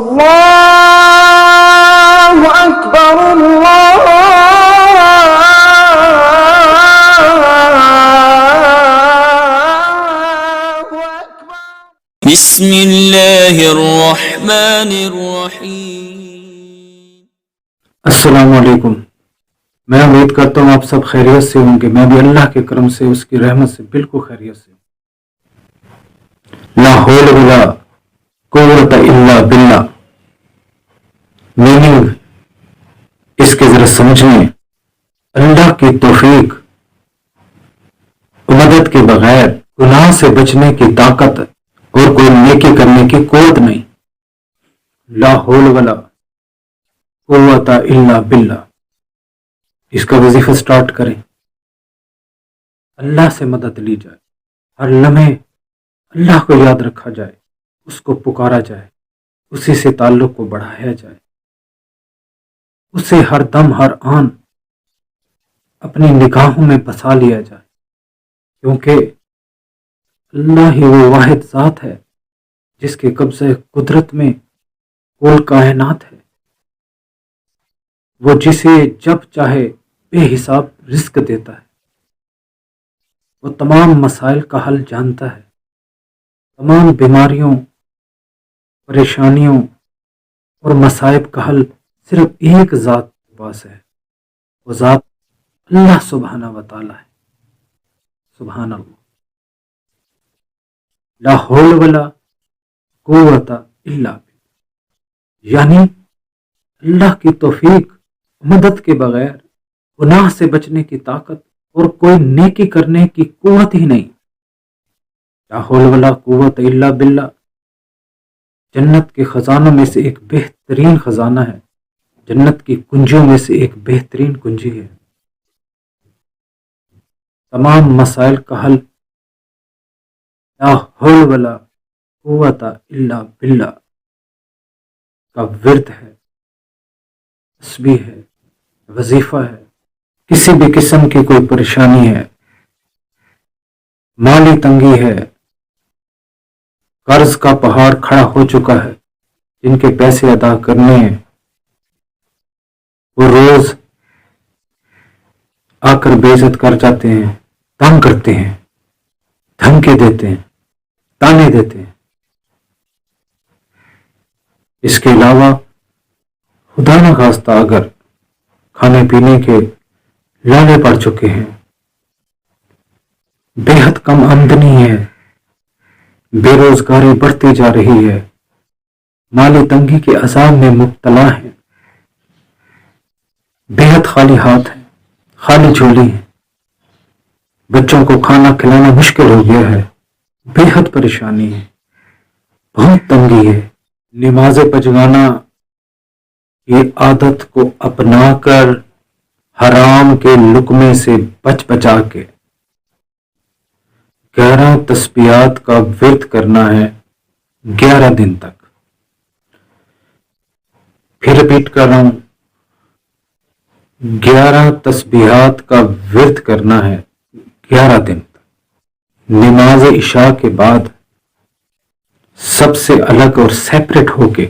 اللہ اکبر اللہ اکبر۔ بسم اللہ الرحمن الرحیم۔ السلام علیکم۔ میں امید کرتا ہوں آپ سب خیریت سے ہوں گے۔ میں بھی اللہ کے کرم سے، اس کی رحمت سے بالکل خیریت سے ہوں۔ لا حول ولا قوت الا باللہ، میننگ اس کے ذرا سمجھیں۔ اللہ کی توفیق مدد کے بغیر گناہ سے بچنے کی طاقت اور کوئی نیکی کرنے کی قوت نہیں۔ لا حول ولا قوت الا باللہ، اس کا وظیفہ سٹارٹ کریں۔ اللہ سے مدد لی جائے، ہر لمحے اللہ کو یاد رکھا جائے، اس کو پکارا جائے، اسی سے تعلق کو بڑھایا جائے، اسے ہر دم ہر آن اپنی نگاہوں میں بسا لیا جائے، کیونکہ اللہ ہی وہ واحد ذات ہے جس کے قبضہ قدرت میں کل کائنات ہے۔ وہ جسے جب چاہے بے حساب رزق دیتا ہے، وہ تمام مسائل کا حل جانتا ہے، تمام بیماریوں، پریشانیوں اور مصائب کا حل صرف ایک ذات کے پاس ہے، وہ ذات اللہ سبحانہ و تعالی ہے۔ سبحان اللہ، لا حول ولا قوت الا باللہ، یعنی اللہ کی توفیق مدد کے بغیر گناہ سے بچنے کی طاقت اور کوئی نیکی کرنے کی قوت ہی نہیں۔ لا حول ولا قوت الا باللہ جنت کے خزانوں میں سے ایک بہترین خزانہ ہے، جنت کی کنجیوں میں سے ایک بہترین کنجی ہے۔ تمام مسائل کا حل لا حول ولا قوت الا باللہ کا ورد ہے، تسبیح ہے، وظیفہ ہے۔ کسی بھی قسم کی کوئی پریشانی ہے، مالی تنگی ہے، قرض کا پہاڑ کھڑا ہو چکا ہے، جن کے پیسے ادا کرنے ہیں وہ روز آ کر بے عزت کر جاتے ہیں، تنگ کرتے ہیں، دھمکی دیتے ہیں، تانے دیتے ہیں۔ اس کے علاوہ خدا نخواستہ اگر کھانے پینے کے لالے پڑ چکے ہیں، بے حد کم آمدنی ہے، بے روزگاری بڑھتی جا رہی ہے، مالی تنگی کے عذاب میں مبتلا ہیں، بے حد خالی ہاتھ ہیں، خالی جھولی ہیں، بچوں کو کھانا کھلانا مشکل ہو گیا ہے، بے حد پریشانی ہے، بہت تنگی ہے۔ نماز پجگانا کی عادت کو اپنا کر حرام کے لقمے سے بچ بچا کے 11 تسبیحات کا ورد کرنا ہے 11 دن تک۔ پھر ریپیٹ کر رہا ہوں، 11 تسبیحات کا ورد کرنا ہے 11 دن تک۔ نماز عشاء کے بعد سب سے الگ اور سیپریٹ ہو کے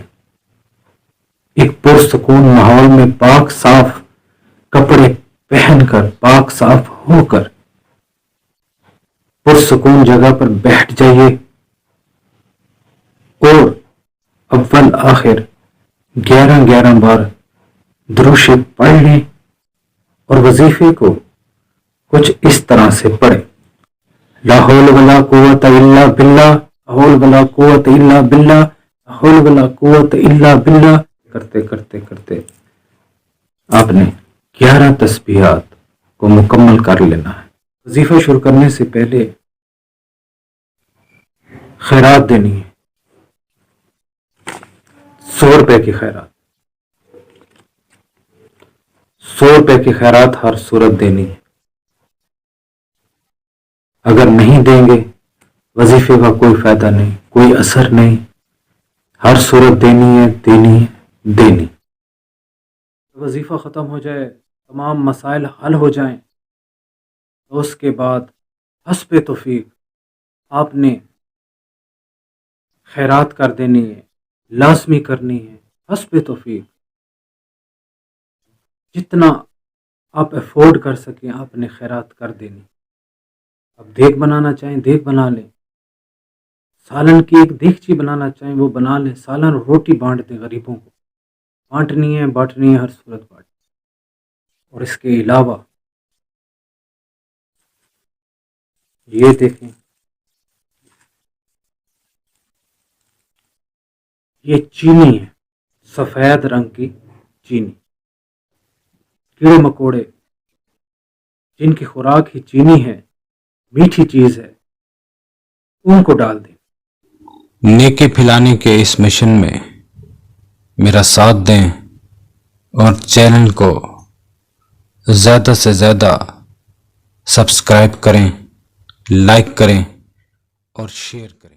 ایک پرسکون ماحول میں پاک صاف کپڑے پہن کر، پاک صاف ہو کر پرسکون جگہ پر بیٹھ جائیے اور اول آخر 11 بار درود شریف پڑھ لیں اور وظیفے کو کچھ اس طرح سے پڑھیں۔ لا حول ولا قوت الا باللہ، لا حول ولا قوت الا باللہ، لا حول ولا قوت الا باللہ کرتے کرتے کرتے آپ نے 11 تسبیحات کو مکمل کر لینا ہے۔ وظیفہ شروع کرنے سے پہلے خیرات دینی ہے، 100 روپے کی خیرات، 100 روپے کی خیرات ہر صورت دینی ہے۔ اگر نہیں دیں گے وظیفے کا کوئی فائدہ نہیں، کوئی اثر نہیں، ہر صورت دینی ہے، دینی ہے، دینی۔ وظیفہ ختم ہو جائے، تمام مسائل حل ہو جائیں تو اس کے بعد حسب توفیق آپ نے خیرات کر دینی ہے، لازمی کرنی ہے حسب توفیق. جتنا آپ افورڈ کر سکیں آپ نے خیرات کر دینی. اب دیگ بنانا چاہیں دیگ بنا لیں، سالن کی ایک دیگچی بنانا چاہیں وہ بنا لیں، سالن روٹی بانٹ دیں غریبوں کو. بانٹنی ہے بانٹنی ہے ہر صورت بانٹ. اور اس کے علاوہ یہ دیکھیں، یہ چینی ہے، سفید رنگ کی چینی. کیڑے مکوڑے جن کی خوراک ہی چینی ہے، میٹھی چیز ہے، ان کو ڈال دیں. نیکی پھیلانے کے اس مشن میں میرا ساتھ دیں اور چینل کو زیادہ سے زیادہ سبسکرائب کریں، لائک کریں اور شیئر کریں.